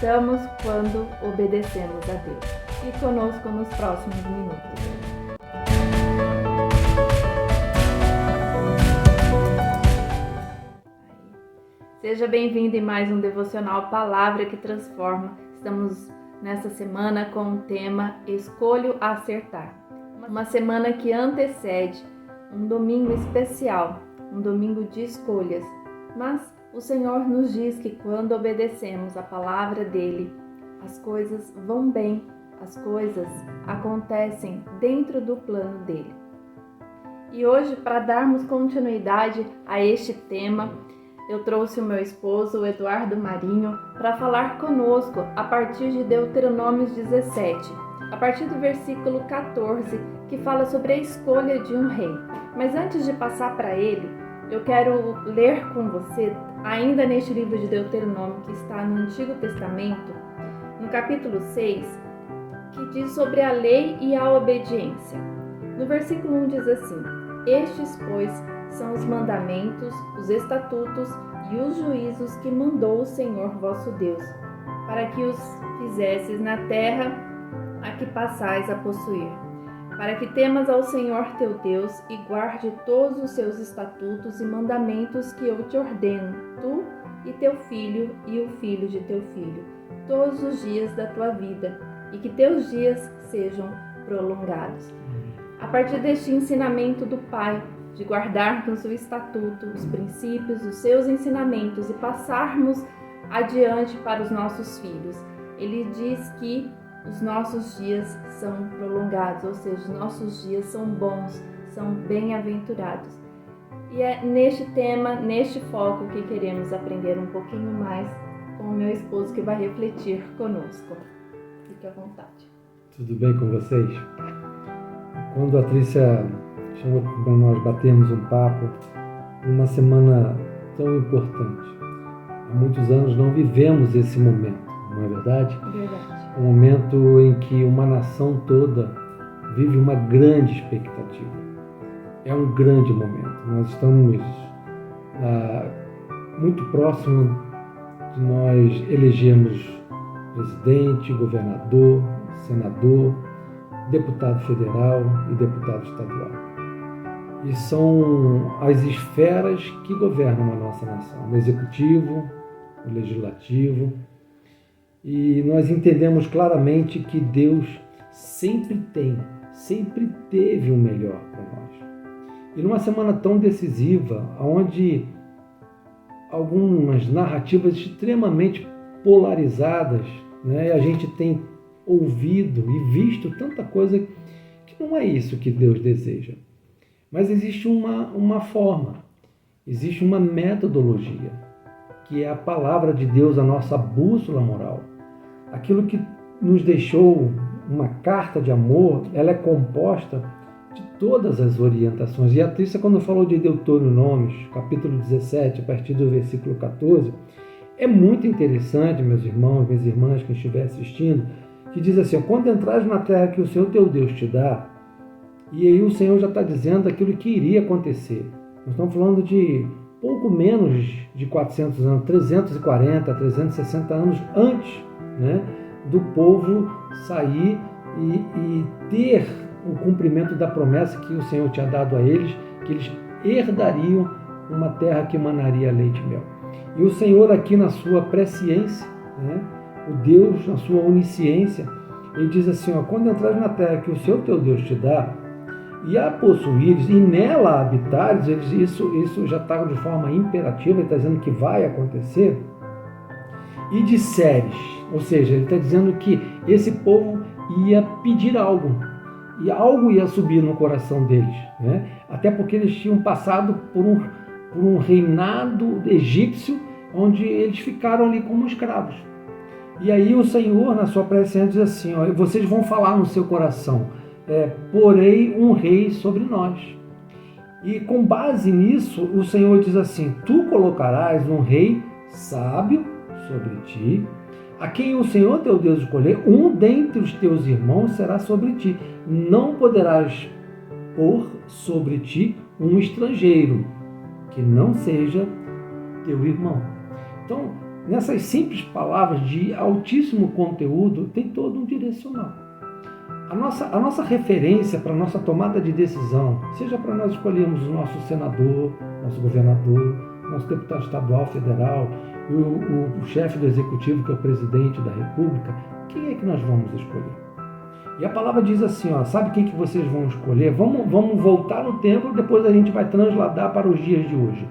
acertamos quando obedecemos a Deus. Fique conosco nos próximos minutos. Seja bem-vindo em mais um devocional Palavra que Transforma. Estamos nessa semana com o tema Escolho Acertar. Uma semana que antecede um domingo especial, um domingo de escolhas. Mas o Senhor nos diz que quando obedecemos a palavra dele, as coisas vão bem, as coisas acontecem dentro do plano dele. E hoje, para darmos continuidade a este tema, eu trouxe o meu esposo, o Eduardo Marinho, para falar conosco a partir de Deuteronômios 17, a partir do versículo 14, que fala sobre a escolha de um rei. Mas antes de passar para ele, eu quero ler com você, ainda neste livro de Deuteronômio, que está no Antigo Testamento, no capítulo 6, que diz sobre a lei e a obediência. No versículo 1 diz assim: Estes, pois, são os mandamentos, os estatutos e os juízos que mandou o Senhor vosso Deus, para que os fizesses na terra a que passais a possuir, para que temas ao Senhor teu Deus e guarde todos os seus estatutos e mandamentos que eu te ordeno, tu e teu filho e o filho de teu filho, todos os dias da tua vida, e que teus dias sejam prolongados. A partir deste ensinamento do Pai, de guardarmos o estatuto, os princípios, os seus ensinamentos e passarmos adiante para os nossos filhos, ele diz que os nossos dias são prolongados, ou seja, os nossos dias são bons, são bem-aventurados. E é neste tema, neste foco, que queremos aprender um pouquinho mais com o meu esposo, que vai refletir conosco. Fique à vontade. Tudo bem com vocês? Quando a Trícia chamou para nós batermos um papo numa semana tão importante, há muitos anos não vivemos esse momento, não é verdade? Verdade. Um momento em que uma nação toda vive uma grande expectativa. É um grande momento. Nós estamos muito próximo de nós elegermos presidente, governador, senador, deputado federal e deputado estadual. E são as esferas que governam a nossa nação, o executivo, o legislativo. E nós entendemos claramente que Deus sempre teve o melhor para nós. E numa semana tão decisiva, onde algumas narrativas extremamente polarizadas, né, a gente tem ouvido e visto tanta coisa que não é isso que Deus deseja. Mas existe uma forma, existe uma metodologia, que é a palavra de Deus, a nossa bússola moral. Aquilo que nos deixou uma carta de amor, ela é composta de todas as orientações. E a Trícia, quando falou de Deuteronômios, capítulo 17, a partir do versículo 14, é muito interessante, meus irmãos, minhas irmãs que estiver assistindo, que diz assim: quando entrares na terra que o Senhor teu Deus te dá, e aí o Senhor já está dizendo aquilo que iria acontecer. Nós estamos falando de pouco menos de 400 anos, 340, 360 anos antes, né, do povo sair e ter o cumprimento da promessa que o Senhor tinha dado a eles, que eles herdariam uma terra que emanaria leite e mel. E o Senhor aqui na sua presciência, né, o Deus na sua onisciência, ele diz assim: quando entrares na terra que o Senhor teu Deus te dá, e a possuires, e nela habitares, isso já está de forma imperativa, ele está dizendo que vai acontecer, e disseres, ou seja, ele está dizendo que esse povo ia pedir algo, e algo ia subir no coração deles, né? Até porque eles tinham passado por um reinado egípcio, onde eles ficaram ali como escravos. E aí o Senhor, na sua presciência, diz assim: vocês vão falar no seu coração, porei um rei sobre nós. E com base nisso, o Senhor diz assim: tu colocarás um rei sábio sobre ti, a quem o Senhor teu Deus escolher, um dentre os teus irmãos será sobre ti. Não poderás pôr sobre ti um estrangeiro, que não seja teu irmão. Então, nessas simples palavras de altíssimo conteúdo, tem todo um direcional. A nossa referência para a nossa tomada de decisão, seja para nós escolhermos o nosso senador, nosso governador, nosso deputado estadual, federal, e o chefe do executivo, que é o presidente da República, quem é que nós vamos escolher? E a palavra diz assim, sabe quem que vocês vão escolher? Vamos voltar no tempo e depois a gente vai transladar para os dias de hoje.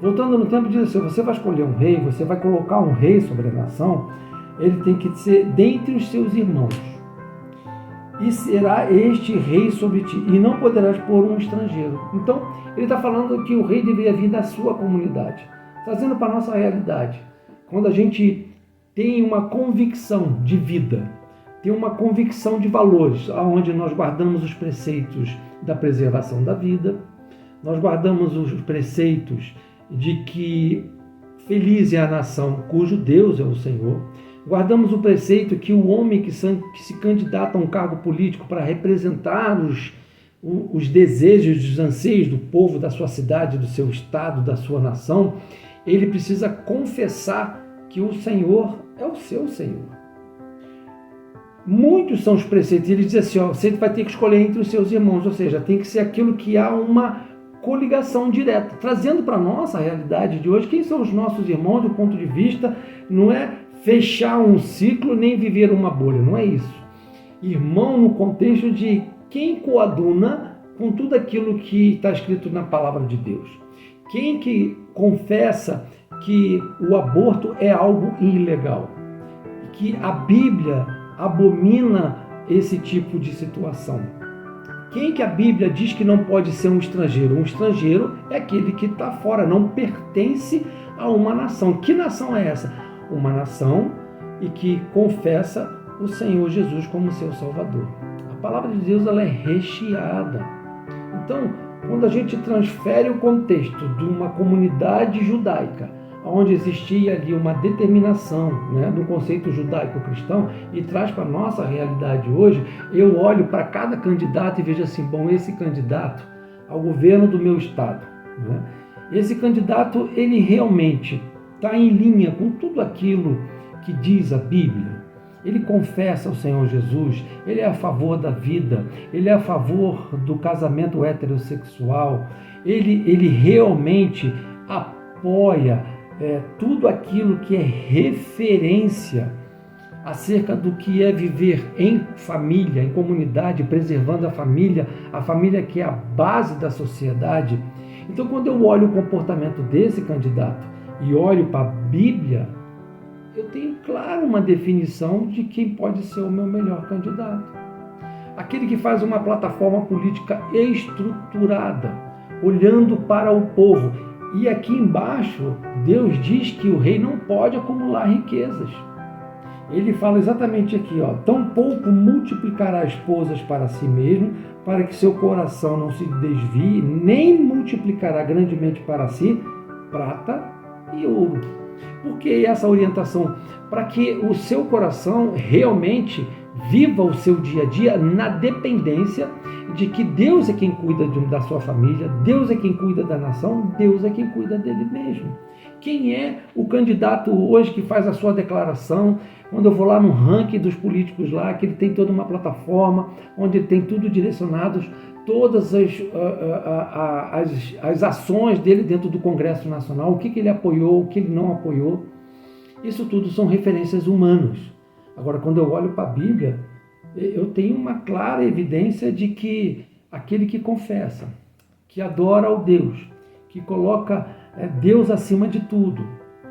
Voltando no tempo, diz assim, você vai escolher um rei, você vai colocar um rei sobre a nação, ele tem que ser dentre os seus irmãos. E será este rei sobre ti, e não poderás pôr um estrangeiro. Então, ele está falando que o rei deveria vir da sua comunidade, trazendo para a nossa realidade. Quando a gente tem uma convicção de vida, tem uma convicção de valores, onde nós guardamos os preceitos da preservação da vida, nós guardamos os preceitos de que feliz é a nação cujo Deus é o Senhor, guardamos o preceito que o homem que se candidata a um cargo político para representar os desejos, os anseios do povo, da sua cidade, do seu estado, da sua nação, ele precisa confessar que o Senhor é o seu Senhor. Muitos são os preceitos, ele diz assim, você vai ter que escolher entre os seus irmãos, ou seja, tem que ser aquilo que há uma coligação direta, trazendo para a nossa realidade de hoje, quem são os nossos irmãos do ponto de vista, não é fechar um ciclo nem viver uma bolha, não é isso. Irmão no contexto de quem coaduna com tudo aquilo que está escrito na palavra de Deus. Quem que confessa que o aborto é algo ilegal, que a Bíblia abomina esse tipo de situação. Quem que a Bíblia diz que não pode ser um estrangeiro? Um estrangeiro é aquele que está fora, não pertence a uma nação. Que nação é essa? Uma nação e que confessa o Senhor Jesus como seu Salvador. A palavra de Deus ela é recheada. Então, quando a gente transfere o contexto de uma comunidade judaica, onde existia ali uma determinação, do conceito judaico-cristão, e traz para a nossa realidade hoje, eu olho para cada candidato e vejo assim, esse candidato ao governo do meu estado, esse candidato, ele realmente está em linha com tudo aquilo que diz a Bíblia. Ele confessa o Senhor Jesus, ele é a favor da vida, ele é a favor do casamento heterossexual, ele realmente apoia tudo aquilo que é referência acerca do que é viver em família, em comunidade, preservando a família que é a base da sociedade. Então, quando eu olho o comportamento desse candidato e olho para a Bíblia, eu tenho, claro, uma definição de quem pode ser o meu melhor candidato. Aquele que faz uma plataforma política estruturada, olhando para o povo. E aqui embaixo, Deus diz que o rei não pode acumular riquezas. Ele fala exatamente aqui, tampouco multiplicará esposas para si mesmo, para que seu coração não se desvie, nem multiplicará grandemente para si prata e ouro. Por que essa orientação? Para que o seu coração realmente viva o seu dia a dia na dependência de que Deus é quem cuida da sua família, Deus é quem cuida da nação, Deus é quem cuida dele mesmo. Quem é o candidato hoje que faz a sua declaração? Quando eu vou lá no ranking dos políticos lá, que ele tem toda uma plataforma, onde ele tem tudo direcionado, todas as ações dele dentro do Congresso Nacional, o que ele apoiou, o que ele não apoiou. Isso tudo são referências humanas. Agora, quando eu olho para a Bíblia, eu tenho uma clara evidência de que aquele que confessa, que adora ao Deus, que coloca Deus acima de tudo,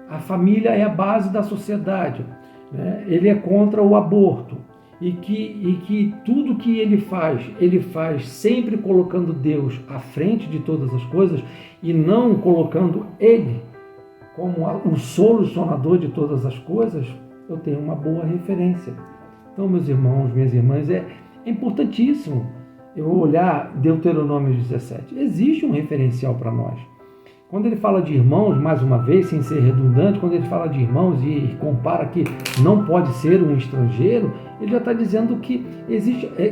a família é a base da sociedade, ele é contra o aborto, e que tudo que ele faz sempre colocando Deus à frente de todas as coisas e não colocando ele como o solucionador de todas as coisas, eu tenho uma boa referência. Então, meus irmãos, minhas irmãs, é importantíssimo eu olhar Deuteronômio 17. Existe um referencial para nós. Quando ele fala de irmãos, mais uma vez, sem ser redundante, quando ele fala de irmãos e compara que não pode ser um estrangeiro, ele já está dizendo que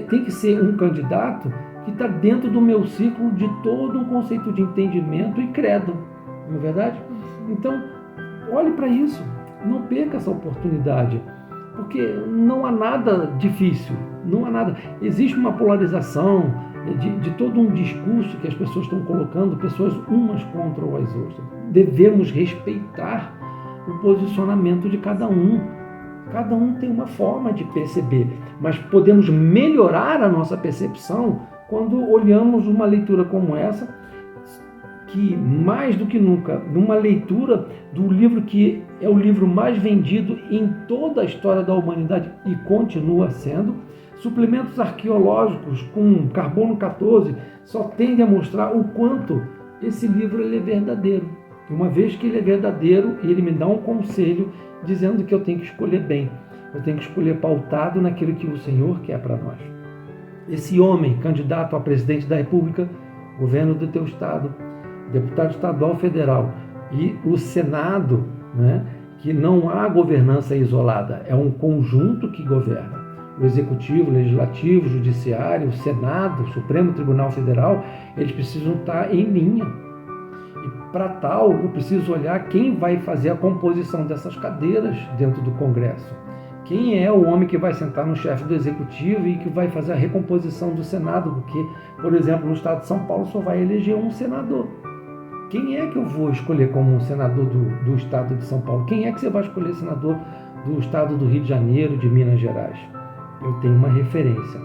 tem que ser um candidato que está dentro do meu ciclo de todo um conceito de entendimento e credo. Não é verdade? Então, olhe para isso. Não perca essa oportunidade, porque não há nada difícil, não há nada. Existe uma polarização de todo um discurso que as pessoas estão colocando, pessoas umas contra as outras. Devemos respeitar o posicionamento de cada um. Cada um tem uma forma de perceber, mas podemos melhorar a nossa percepção quando olhamos uma leitura como essa, que mais do que nunca, numa leitura do livro que é o livro mais vendido em toda a história da humanidade e continua sendo, suplementos arqueológicos com carbono 14 só tendem a mostrar o quanto esse livro ele é verdadeiro. Uma vez que ele é verdadeiro, ele me dá um conselho dizendo que eu tenho que escolher bem, eu tenho que escolher pautado naquilo que o Senhor quer para nós. Esse homem, candidato a presidente da República, governo do teu estado, deputado estadual federal e o Senado, né, que não há governança isolada, é um conjunto que governa. O Executivo, o Legislativo, o Judiciário, o Senado, o Supremo Tribunal Federal, eles precisam estar em linha. E para tal, eu preciso olhar quem vai fazer a composição dessas cadeiras dentro do Congresso. Quem é o homem que vai sentar no chefe do Executivo e que vai fazer a recomposição do Senado? Porque, por exemplo, no estado de São Paulo só vai eleger um senador. Quem é que eu vou escolher como senador do estado de São Paulo? Quem é que você vai escolher senador do estado do Rio de Janeiro, de Minas Gerais? Eu tenho uma referência.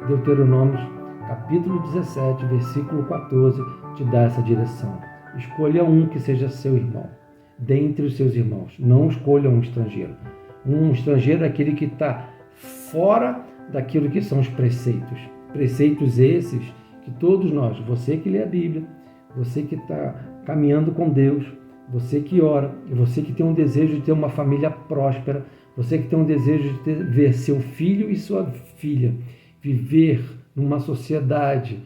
Deuteronômio, capítulo 17, versículo 14, te dá essa direção. Escolha um que seja seu irmão, dentre os seus irmãos. Não escolha um estrangeiro. Um estrangeiro é aquele que está fora daquilo que são os preceitos. Preceitos esses que todos nós, você que lê a Bíblia, você que está caminhando com Deus, você que ora, e você que tem um desejo de ter uma família próspera, você que tem um desejo de ver seu filho e sua filha viver numa sociedade,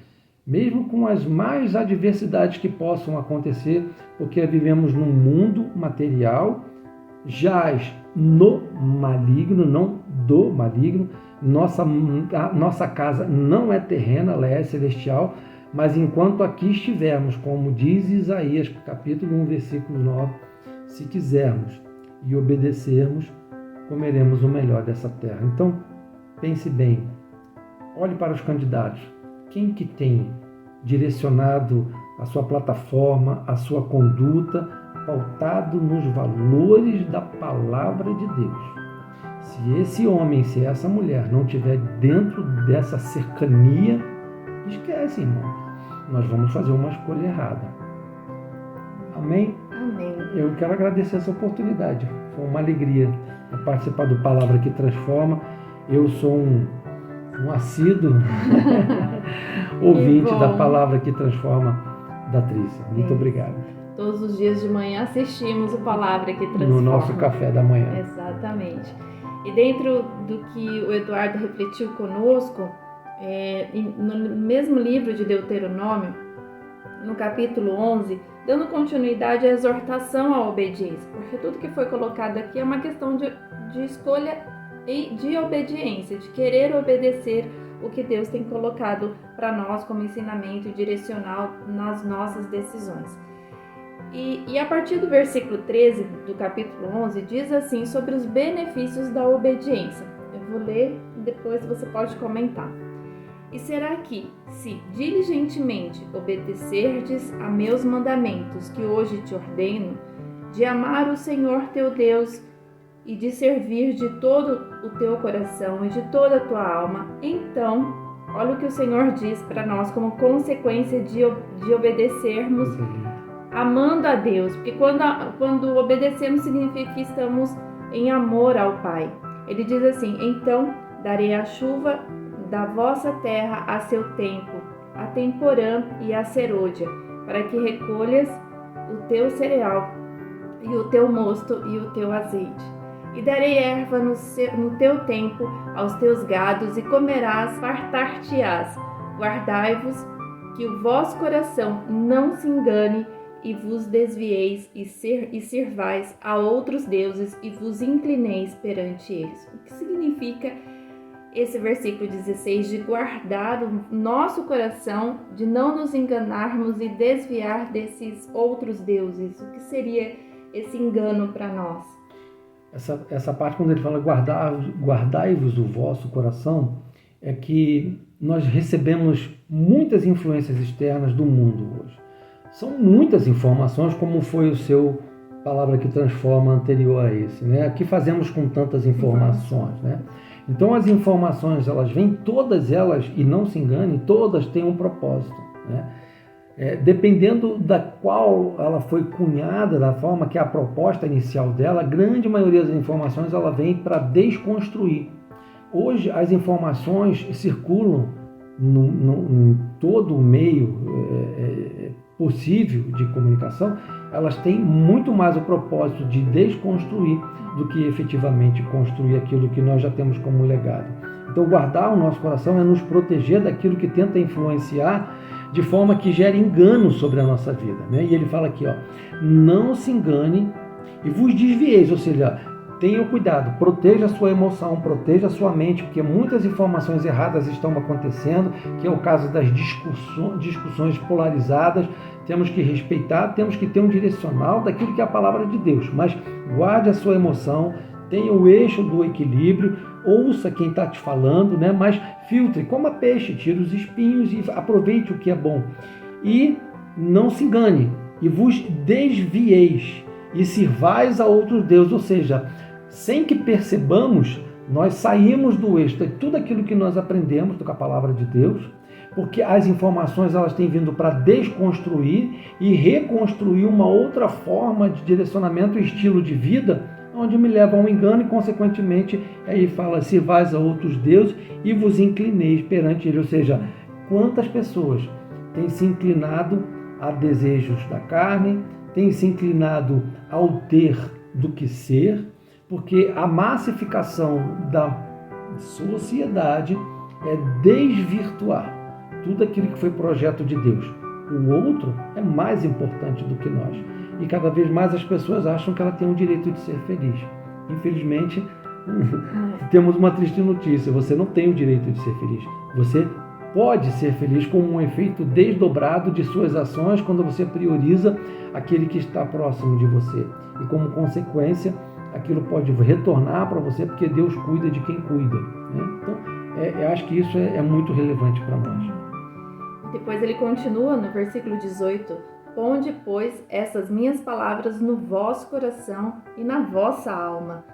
mesmo com as mais adversidades que possam acontecer, porque vivemos num mundo material, jaz no maligno, não do maligno. Nossa casa não é terrena, ela é celestial, mas enquanto aqui estivermos, como diz Isaías, capítulo 1, versículo 9, se quisermos e obedecermos, comeremos o melhor dessa terra. Então, pense bem, olhe para os candidatos. Quem que tem direcionado a sua plataforma, a sua conduta, pautado nos valores da palavra de Deus? Se esse homem, se essa mulher não estiver dentro dessa cercania, esquece, irmão. Nós vamos fazer uma escolha errada. Amém? Amém. Eu quero agradecer essa oportunidade. Foi uma alegria participar do Palavra que Transforma. Eu sou um assíduo ouvinte da Palavra que Transforma da Trícia. Muito obrigado. Todos os dias de manhã assistimos o Palavra que Transforma. No nosso café da manhã. Exatamente. E dentro do que o Eduardo refletiu conosco, no mesmo livro de Deuteronômio, no capítulo 11, dando continuidade à exortação à obediência, porque tudo que foi colocado aqui é uma questão de escolha e de obediência, de querer obedecer o que Deus tem colocado para nós como ensinamento direcional nas nossas decisões. E a partir do versículo 13 do capítulo 11, diz assim sobre os benefícios da obediência. Eu vou ler e depois você pode comentar. E será que, se diligentemente obedecerdes a meus mandamentos que hoje te ordeno, de amar o Senhor teu Deus e de servir de todo o teu coração e de toda a tua alma, então, olha o que o Senhor diz para nós como consequência de obedecermos amando a Deus, porque quando obedecemos significa que estamos em amor ao Pai. Ele diz assim: então darei a chuva da vossa terra a seu tempo, a temporã e a serôdia, para que recolhas o teu cereal e o teu mosto e o teu azeite. E darei erva no teu tempo aos teus gados, e comerás, fartar-te-ás. Guardai-vos, que o vosso coração não se engane, e vos desvieis e sirvais a outros deuses, e vos inclineis perante eles. O que significa esse versículo 16 de guardar o nosso coração, de não nos enganarmos e desviar desses outros deuses? O que seria esse engano para nós? essa parte, quando ele fala guardai-vos o vosso coração, é que nós recebemos muitas influências externas do mundo hoje. São muitas informações, como foi o seu Palavra que Transforma anterior a esse, né? O que fazemos com tantas informações, né? Então as informações, elas vêm, todas elas, e não se engane, todas têm um propósito, né? Dependendo da qual ela foi cunhada, da forma que é a proposta inicial dela, a grande maioria das informações ela vem para desconstruir. Hoje as informações circulam em todo o meio possível de comunicação, elas têm muito mais o propósito de desconstruir do que efetivamente construir aquilo que nós já temos como legado. Então guardar o nosso coração é nos proteger daquilo que tenta influenciar de forma que gere engano sobre a nossa vida, né? E ele fala aqui, não se engane e vos desvieis, ou seja, tenha cuidado, proteja a sua emoção, proteja a sua mente, porque muitas informações erradas estão acontecendo, que é o caso das discussões polarizadas. Temos que respeitar, temos que ter um direcional daquilo que é a palavra de Deus, mas guarde a sua emoção, tenha o eixo do equilíbrio, ouça quem está te falando, né? Mas filtre, coma peixe, tire os espinhos e aproveite o que é bom. E não se engane, e vos desvieis, e sirvais a outros deuses, ou seja, sem que percebamos, nós saímos do eixo de tudo aquilo que nós aprendemos com a palavra de Deus, porque as informações elas têm vindo para desconstruir e reconstruir uma outra forma de direcionamento e estilo de vida, onde me leva a um engano e, consequentemente, aí fala, sirvais a outros deuses e vos inclineis perante ele. Ou seja, quantas pessoas têm se inclinado a desejos da carne, têm se inclinado ao ter do que ser, porque a massificação da sociedade é desvirtuar tudo aquilo que foi projeto de Deus. O outro é mais importante do que nós. E cada vez mais as pessoas acham que ela tem o direito de ser feliz. Infelizmente, temos uma triste notícia. Você não tem o direito de ser feliz. Você pode ser feliz com um efeito desdobrado de suas ações quando você prioriza aquele que está próximo de você. E como consequência, aquilo pode retornar para você, porque Deus cuida de quem cuida, né? Então, eu acho que isso é muito relevante para nós. Depois ele continua no versículo 18: Ponde, pois, essas minhas palavras no vosso coração e na vossa alma,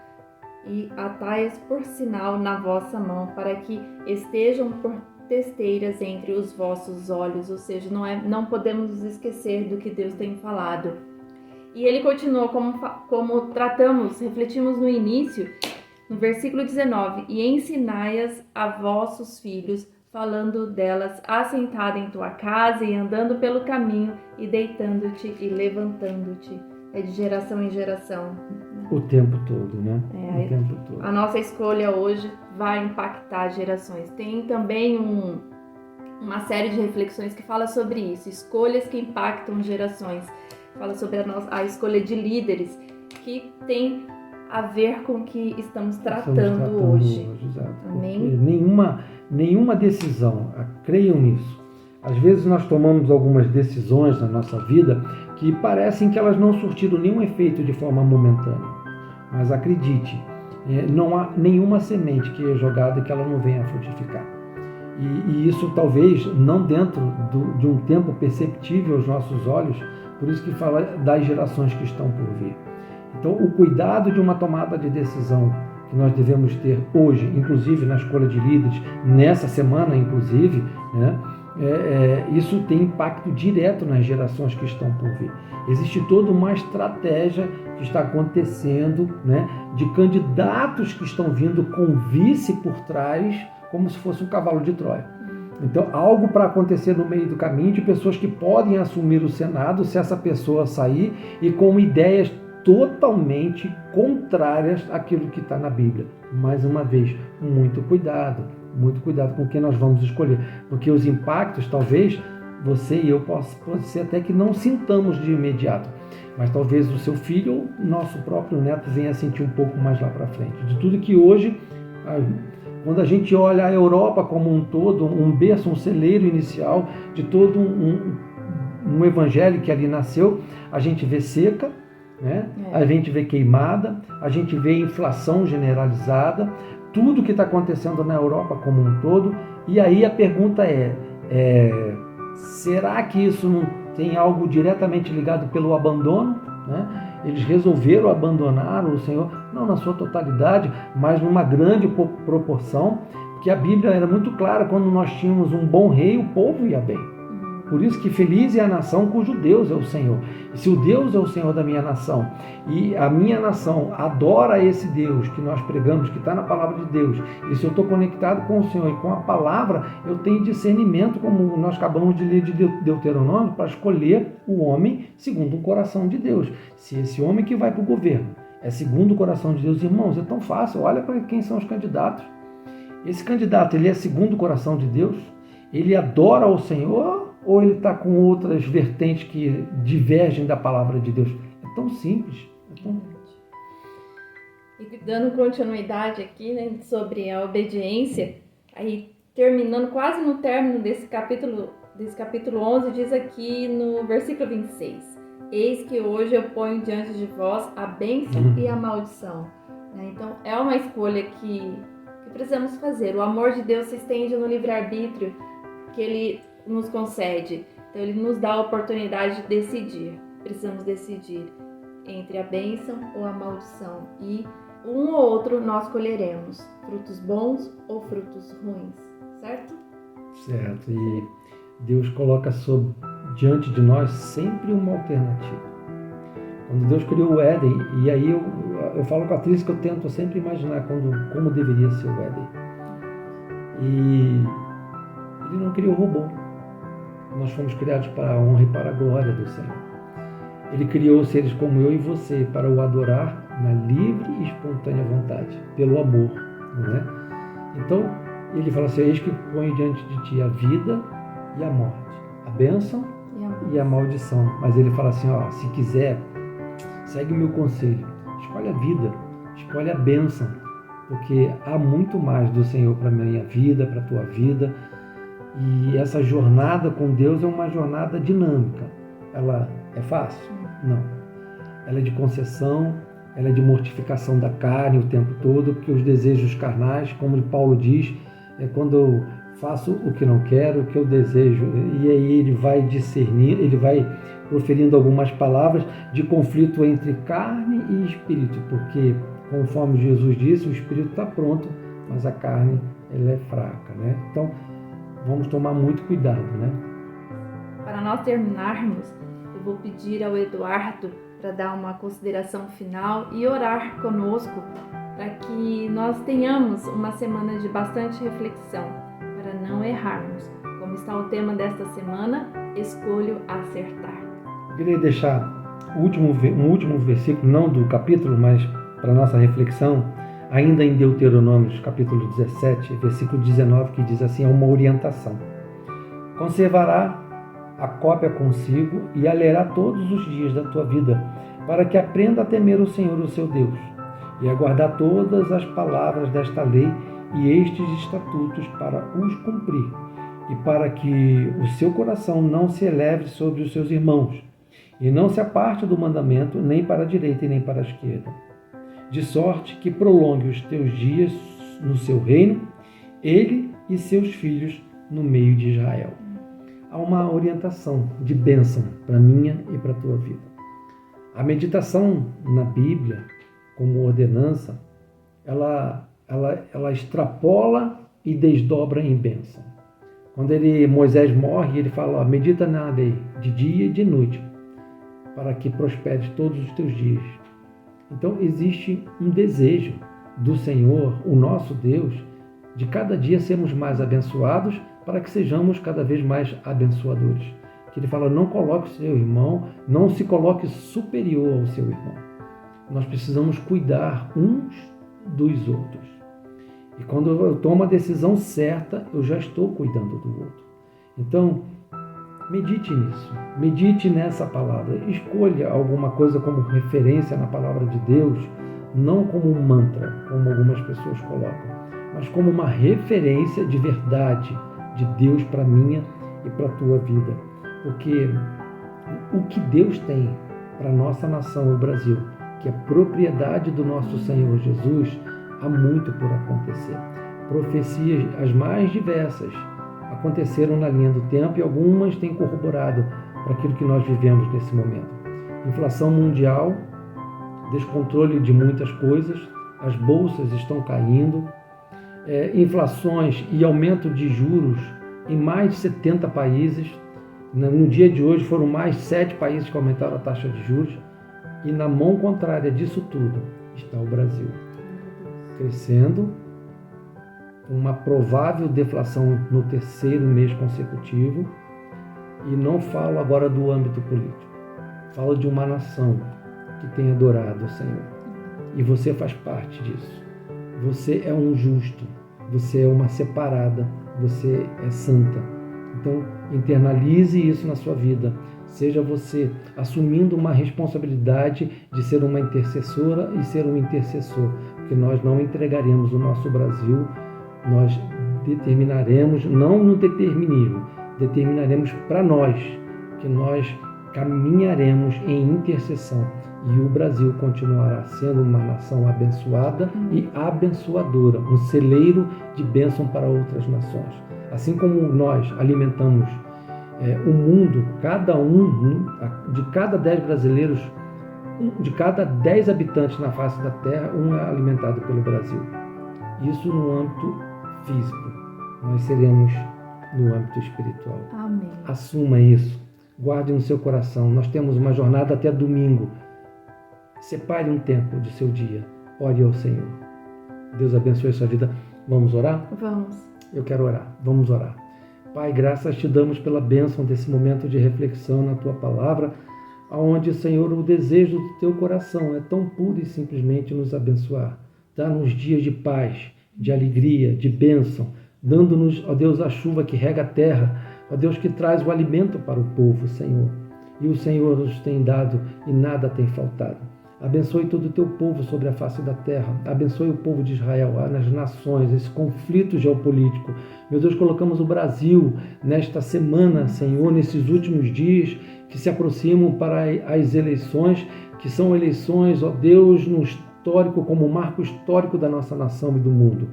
e atai-as por sinal na vossa mão, para que estejam por testeiras entre os vossos olhos. Ou seja, não podemos nos esquecer do que Deus tem falado. E ele continua como refletimos no início, no versículo 19: E ensinai-as a vossos filhos, falando delas assentado em tua casa e andando pelo caminho e deitando-te e levantando-te. É de geração em geração. O tempo todo, né? O tempo todo. A nossa escolha hoje vai impactar gerações. Tem também uma série de reflexões que fala sobre isso. Escolhas que impactam gerações. Fala sobre a escolha de líderes, que tem a ver com o que estamos tratando hoje. Exato. Amém? Nenhuma decisão, creiam nisso. Às vezes nós tomamos algumas decisões na nossa vida que parecem que elas não surtiram nenhum efeito de forma momentânea. Mas acredite, não há nenhuma semente que é jogada que ela não venha a frutificar. E isso talvez não dentro de um tempo perceptível aos nossos olhos, por isso que fala das gerações que estão por vir. Então, o cuidado de uma tomada de decisão que nós devemos ter hoje, inclusive na escolha de líderes, nessa semana, inclusive, né, isso tem impacto direto nas gerações que estão por vir. Existe toda uma estratégia que está acontecendo, né, de candidatos que estão vindo com vice por trás, como se fosse um cavalo de Troia. Então, algo para acontecer no meio do caminho de pessoas que podem assumir o Senado se essa pessoa sair e com ideias totalmente contrárias àquilo que está na Bíblia. Mais uma vez, muito cuidado com quem nós vamos escolher, porque os impactos, talvez, você e eu pode ser até que não sintamos de imediato, mas talvez o seu filho ou nosso próprio neto venha a sentir um pouco mais lá para frente. De tudo que hoje, quando a gente olha a Europa como um todo, um berço, um celeiro inicial de todo um evangelho que ali nasceu, a gente vê seca, né? A gente vê queimada, a gente vê inflação generalizada, tudo que está acontecendo na Europa como um todo. E aí a pergunta será que isso não tem algo diretamente ligado pelo abandono, né? Eles resolveram abandonar o Senhor, não na sua totalidade, mas numa grande proporção, porque a Bíblia era muito clara: quando nós tínhamos um bom rei, o povo ia bem. Por isso que feliz é a nação cujo Deus é o Senhor. E se o Deus é o Senhor da minha nação, e a minha nação adora esse Deus que nós pregamos, que está na palavra de Deus, e se eu estou conectado com o Senhor e com a palavra, eu tenho discernimento, como nós acabamos de ler de Deuteronômio, para escolher o homem segundo o coração de Deus. Se esse homem que vai para o governo é segundo o coração de Deus, irmãos, é tão fácil. Olha para quem são os candidatos. Esse candidato, ele é segundo o coração de Deus? Ele adora o Senhor? Ou ele está com outras vertentes que divergem da palavra de Deus? É tão simples. E dando continuidade aqui, né, sobre a obediência, aí terminando, quase no término desse capítulo 11, diz aqui no versículo 26: eis que hoje eu ponho diante de vós a bênção e a maldição. Então é uma escolha que precisamos fazer. O amor de Deus se estende no livre-arbítrio que Ele nos concede. Então Ele nos dá a oportunidade de decidir. Precisamos decidir entre a bênção ou a maldição. E um ou outro nós colheremos, frutos bons ou frutos ruins, certo? Certo. E Deus coloca diante de nós sempre uma alternativa. Quando Deus criou o Éden, e aí eu falo com a atriz que eu tento sempre imaginar como deveria ser o Éden. E Ele não criou robô. Nós fomos criados para a honra e para a glória do Senhor. Ele criou seres como eu e você para o adorar na livre e espontânea vontade, pelo amor, não é? Então, Ele fala assim: eis que ponho diante de ti a vida e a morte, a bênção e a maldição. Mas Ele fala assim: se quiser, segue o meu conselho, escolhe a vida, escolhe a bênção, porque há muito mais do Senhor para a minha vida, para a tua vida. E essa jornada com Deus é uma jornada dinâmica. Ela é fácil? Não. Ela é de concessão, ela é de mortificação da carne o tempo todo, porque os desejos carnais, como Paulo diz, é quando eu faço o que não quero, o que eu desejo. E aí ele vai discernir, ele vai proferindo algumas palavras de conflito entre carne e espírito, porque, conforme Jesus disse, o espírito está pronto, mas a carne ela é fraca, né? Então, vamos tomar muito cuidado, né? Para nós terminarmos, eu vou pedir ao Eduardo para dar uma consideração final e orar conosco para que nós tenhamos uma semana de bastante reflexão, para não errarmos. Como está o tema desta semana? Escolho acertar. Eu queria deixar um último versículo, não do capítulo, mas para nossa reflexão, ainda em Deuteronômio, capítulo 17, versículo 19, que diz assim, é uma orientação. Conservará a cópia consigo e a lerá todos os dias da tua vida, para que aprenda a temer o Senhor, o seu Deus, e a guardar todas as palavras desta lei e estes estatutos para os cumprir, e para que o seu coração não se eleve sobre os seus irmãos, e não se aparte do mandamento, nem para a direita e nem para a esquerda, de sorte que prolongue os teus dias no seu reino, ele e seus filhos no meio de Israel. Há uma orientação de bênção para a minha e para a tua vida. A meditação na Bíblia, como ordenança, ela extrapola e desdobra em bênção. Quando Moisés morre, ele fala, medita na lei de dia e de noite, para que prosperes todos os teus dias. Então existe um desejo do Senhor, o nosso Deus, de cada dia sermos mais abençoados para que sejamos cada vez mais abençoadores. Que ele fala, não coloque o seu irmão, não se coloque superior ao seu irmão. Nós precisamos cuidar uns dos outros. E quando eu tomo a decisão certa, eu já estou cuidando do outro. Então, medite nisso, medite nessa palavra, escolha alguma coisa como referência na palavra de Deus, não como um mantra, como algumas pessoas colocam, mas como uma referência de verdade de Deus para a minha e para a tua vida. Porque o que Deus tem para a nossa nação, o Brasil, que é propriedade do nosso Senhor Jesus, há muito por acontecer. Profecias as mais diversas aconteceram na linha do tempo e algumas têm corroborado para aquilo que nós vivemos nesse momento. Inflação mundial, descontrole de muitas coisas, as bolsas estão caindo, inflações e aumento de juros em mais de 70 países. No dia de hoje foram mais 7 países que aumentaram a taxa de juros. E na mão contrária disso tudo está o Brasil, crescendo, uma provável deflação no 3º mês consecutivo. E não falo agora do âmbito político, falo de uma nação que tem adorado o Senhor. E você faz parte disso. Você é um justo, você é uma separada, você é santa. Então, internalize isso na sua vida. Seja você assumindo uma responsabilidade de ser uma intercessora e ser um intercessor, porque nós não entregaremos o nosso Brasil, nós determinaremos, não no determinismo, determinaremos para nós, que nós caminharemos em intercessão e o Brasil continuará sendo uma nação abençoada e abençoadora, um celeiro de bênção para outras nações. Assim como nós alimentamos o mundo, de cada 10 brasileiros, de cada 10 habitantes na face da terra, um é alimentado pelo Brasil. Isso no âmbito físico. Nós seremos no âmbito espiritual. Amém. Assuma isso. Guarde no seu coração. Nós temos uma jornada até domingo. Separe um tempo do seu dia. Ore ao Senhor. Deus abençoe a sua vida. Vamos orar? Vamos. Eu quero orar. Vamos orar. Pai, graças te damos pela bênção desse momento de reflexão na Tua Palavra, onde, Senhor, o desejo do Teu coração é tão puro e simplesmente nos abençoar. Dá-nos dias de paz, de alegria, de bênção, dando-nos, ó Deus, a chuva que rega a terra, ó Deus, que traz o alimento para o povo, Senhor. E o Senhor nos tem dado e nada tem faltado. Abençoe todo o teu povo sobre a face da terra. Abençoe o povo de Israel, nas nações, esse conflito geopolítico. Meu Deus, colocamos o Brasil nesta semana, Senhor, nesses últimos dias que se aproximam para as eleições, que são eleições, ó Deus, no histórico, como marco histórico da nossa nação e do mundo.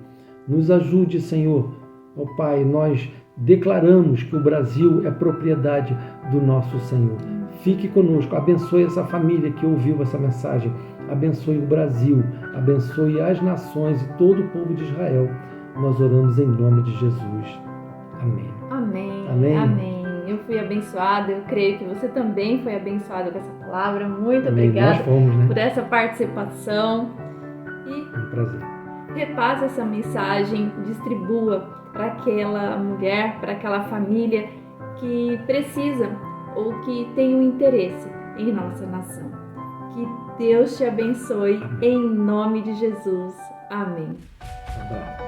Nos ajude, Senhor. Ó Pai, nós declaramos que o Brasil é propriedade do nosso Senhor. Fique conosco, abençoe essa família que ouviu essa mensagem, abençoe o Brasil, abençoe as nações e todo o povo de Israel. Nós oramos em nome de Jesus. Amém. Amém. Amém. Amém. Eu fui abençoada, eu creio que você também foi abençoado com essa palavra. Muito Amém. obrigada Nós fomos, né? por essa participação. E Um prazer. repasse essa mensagem, distribua para aquela mulher, para aquela família que precisa ou que tem um interesse em nossa nação. Que Deus te abençoe em nome de Jesus. Amém. Abraço.